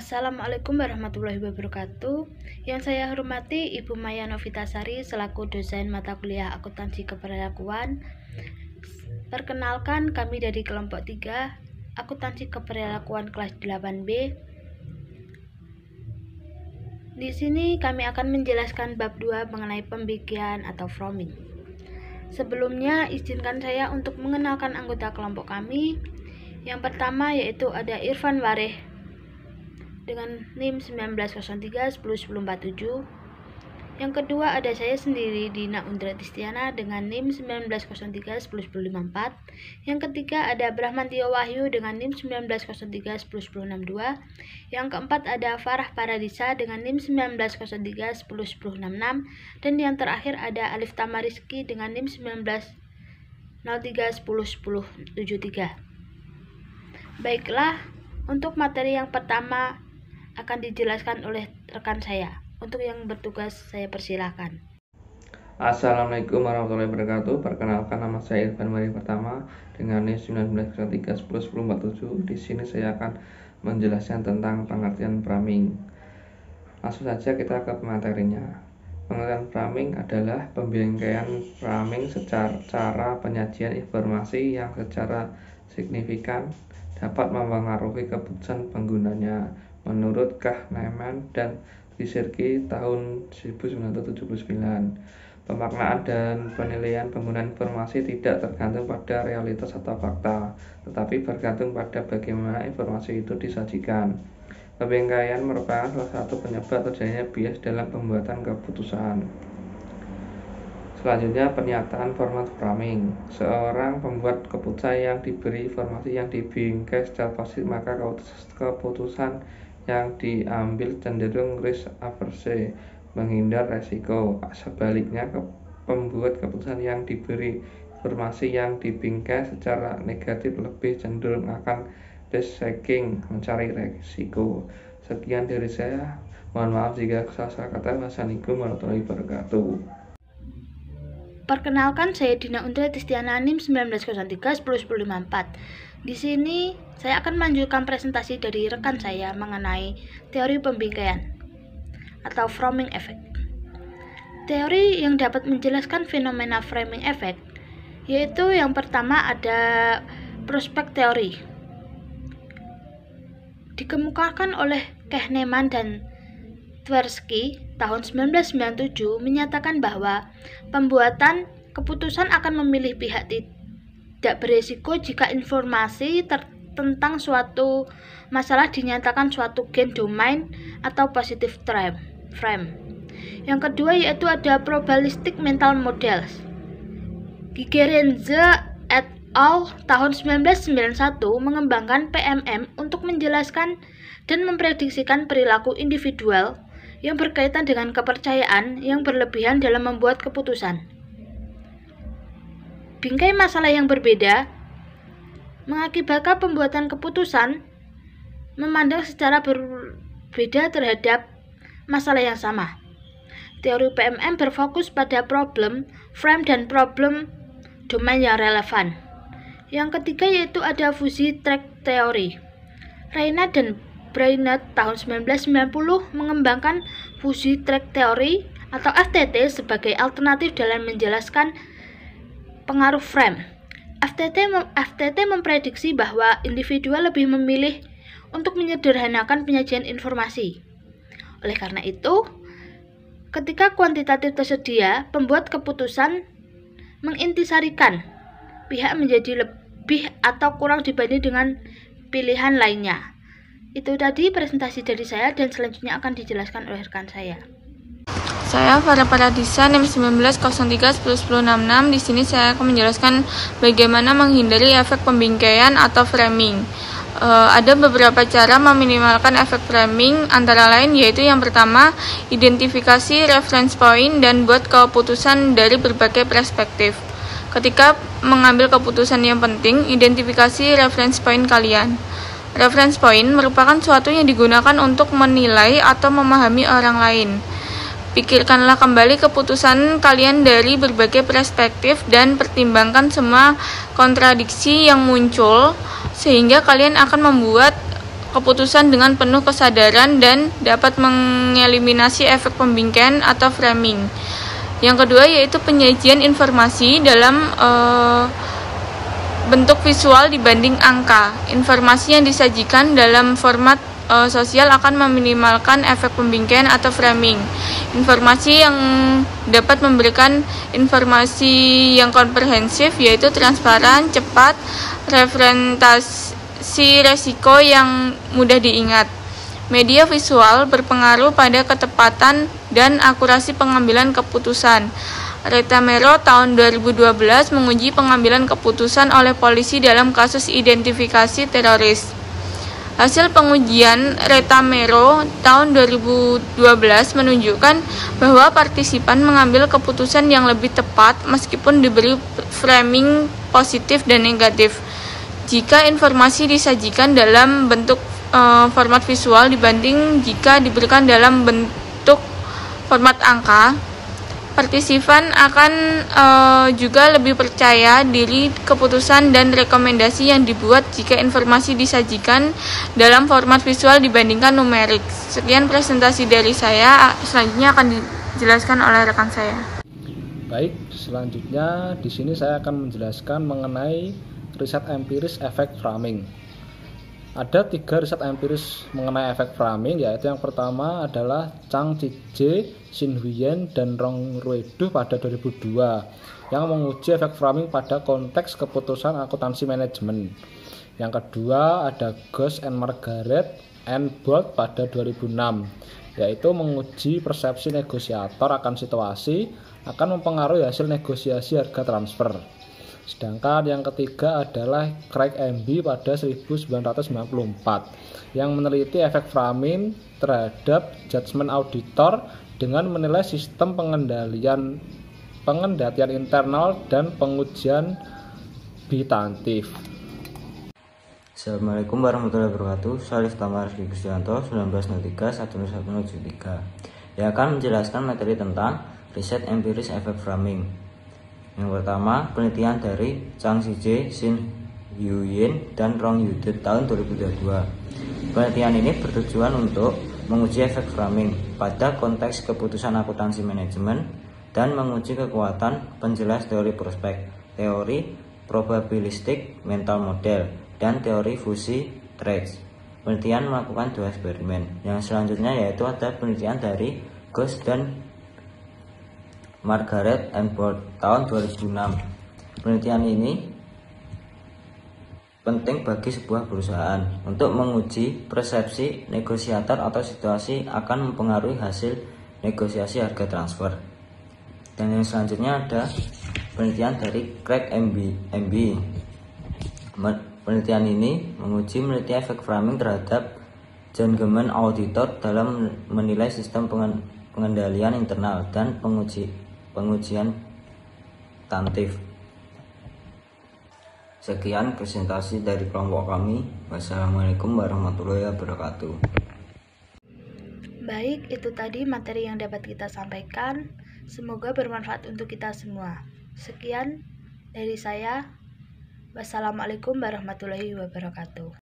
Assalamualaikum warahmatullahi wabarakatuh. Yang saya hormati Ibu Maya Novitasari selaku dosen mata kuliah akuntansi keperlakuan. Perkenalkan, kami dari kelompok 3 akuntansi keperlakuan kelas 8B. Di sini kami akan menjelaskan bab 2 mengenai pembigian atau framing. Sebelumnya izinkan saya untuk mengenalkan anggota kelompok kami. Yang pertama yaitu ada Irfan Wareh dengan NIM 1903-1047. Yang kedua ada saya sendiri, Dina Undra Tistiana dengan NIM 1903-1054. Yang ketiga ada Brahmantio Wahyu dengan NIM 1903-1062. Yang keempat ada Farah Paradisa dengan NIM 1903-1066. Dan yang terakhir ada Alif Tamariski dengan NIM 1903-1073. Baiklah, untuk materi yang pertama akan dijelaskan oleh rekan saya. Untuk yang bertugas saya persilahkan. Assalamualaikum warahmatullahi wabarakatuh. Perkenalkan, nama saya Irfan Wareh pertama dengan NIM 1903-1047. Di sini saya akan menjelaskan tentang pengertian framing. Langsung saja kita ke materinya. Pengertian framing adalah pembingkaian framing secara cara penyajian informasi yang secara signifikan dapat mempengaruhi keputusan penggunanya menurut Kahneman dan Tversky tahun 1979. Pemaknaan dan penilaian penggunaan informasi tidak tergantung pada realitas atau fakta, tetapi bergantung pada bagaimana informasi itu disajikan. Pembingkaian merupakan salah satu penyebab terjadinya bias dalam pembuatan keputusan. Selanjutnya, pernyataan format framing. Seorang pembuat keputusan yang diberi informasi yang dibingkai secara positif, maka keputusan yang diambil cenderung risk averse, menghindar resiko. Sebaliknya, pembuat keputusan yang diberi informasi yang dibingkai secara negatif lebih cenderung akan risk taking, mencari resiko. Sekian dari saya. Mohon maaf jika salah kata. Wassalamualaikum warahmatullahi wabarakatuh. Perkenalkan, saya Dina Undra Tistiana NIM 1903-1054. Di sini saya akan melanjutkan presentasi dari rekan saya mengenai teori pembingkaian atau framing effect. Teori yang dapat menjelaskan fenomena framing effect yaitu yang pertama ada prospek teori. Dikemukakan oleh Kahneman dan Tversky tahun 1997 menyatakan bahwa pembuatan keputusan akan memilih pihak tidak beresiko jika informasi tentang suatu masalah dinyatakan suatu gain domain atau positive frame. Yang kedua yaitu ada probabilistic mental models. Gigerenze et al. Tahun 1991 mengembangkan PMM untuk menjelaskan dan memprediksikan perilaku individual yang berkaitan dengan kepercayaan yang berlebihan dalam membuat keputusan. Bingkai masalah yang berbeda mengakibatkan pembuatan keputusan memandang secara berbeda terhadap masalah yang sama. Teori PMM berfokus pada problem, frame, dan problem domain yang relevan. Yang ketiga yaitu ada fusi track teori. Reinhardt dan Brainerd tahun 1990 mengembangkan fusi track teori atau FTT sebagai alternatif dalam menjelaskan pengaruh frame. FTT memprediksi bahwa individual lebih memilih untuk menyederhanakan penyajian informasi. Oleh karena itu, ketika kuantitatif tersedia, pembuat keputusan mengintisarikan pihak menjadi lebih atau kurang dibanding dengan pilihan lainnya. Itu tadi presentasi dari saya dan selanjutnya akan dijelaskan oleh rekan saya. Saya Farah Paradisa NIM 1903-1066. Di sini saya akan menjelaskan bagaimana menghindari efek pembingkaian atau framing. Ada beberapa cara meminimalkan efek framing, antara lain yaitu yang pertama, identifikasi reference point dan buat keputusan dari berbagai perspektif. Ketika mengambil keputusan yang penting, identifikasi reference point kalian. Reference point merupakan suatu yang digunakan untuk menilai atau memahami orang lain. Pikirkanlah kembali keputusan kalian dari berbagai perspektif dan pertimbangkan semua kontradiksi yang muncul, sehingga kalian akan membuat keputusan dengan penuh kesadaran dan dapat mengeliminasi efek pembingkaian atau framing. Yang kedua yaitu penyajian informasi dalam bentuk visual dibanding angka. Informasi yang disajikan dalam format sosial akan meminimalkan efek pembingkaian atau framing. Informasi yang dapat memberikan informasi yang komprehensif yaitu transparan, cepat, representasi resiko yang mudah diingat. Media visual berpengaruh pada ketepatan dan akurasi pengambilan keputusan. Reta Mero tahun 2012 menguji pengambilan keputusan oleh polisi dalam kasus identifikasi teroris. Hasil pengujian Reta Mero tahun 2012 menunjukkan bahwa partisipan mengambil keputusan yang lebih tepat meskipun diberi framing positif dan negatif. Jika informasi disajikan dalam bentuk format visual dibanding jika diberikan dalam bentuk format angka, partisipan akan juga lebih percaya diri keputusan dan rekomendasi yang dibuat jika informasi disajikan dalam format visual dibandingkan numerik. Sekian presentasi dari saya, selanjutnya akan dijelaskan oleh rekan saya. Baik, selanjutnya di sini saya akan menjelaskan mengenai riset empiris efek framing. Ada 3 riset empiris mengenai efek framing, yaitu yang pertama adalah Chang Chi-je, Shin Huyen, dan Rong Ruedu pada 2002 yang menguji efek framing pada konteks keputusan akuntansi manajemen. Yang kedua ada Ghosh and Margaret and Bolt pada 2006, yaitu menguji persepsi negosiator akan situasi akan mempengaruhi hasil negosiasi harga transfer. Sedangkan yang ketiga adalah Craig MB pada 1994 yang meneliti efek framing terhadap judgement auditor dengan menilai sistem pengendalian internal dan pengujian kuantitatif. Assalamualaikum warahmatullahi wabarakatuh. Saya Tamar Rizky Kristianto 1903-1173 yang akan menjelaskan materi tentang riset empiris efek framing. Yang pertama, penelitian dari Chang Chi-je, Shin Huyen, dan Rong Ruedu tahun 2022. Penelitian ini bertujuan untuk menguji efek framing pada konteks keputusan akuntansi manajemen dan menguji kekuatan penjelas teori prospek, teori probabilistik mental model, dan teori fusi traits. Penelitian melakukan 2 eksperimen. Yang selanjutnya yaitu ada penelitian dari Ghosh dan Margaret and Bolt tahun 2006. Penelitian ini penting bagi sebuah perusahaan untuk menguji persepsi negosiator atau situasi akan mempengaruhi hasil negosiasi harga transfer. Dan yang selanjutnya ada penelitian dari Craig MB. Penelitian ini menguji efek framing terhadap judgement auditor dalam menilai sistem pengendalian internal dan pengujian kuantitatif. Sekian presentasi dari kelompok kami. Wassalamualaikum warahmatullahi wabarakatuh. Baik, itu tadi materi yang dapat kita sampaikan. Semoga bermanfaat untuk kita semua. Sekian dari saya. Wassalamualaikum warahmatullahi wabarakatuh.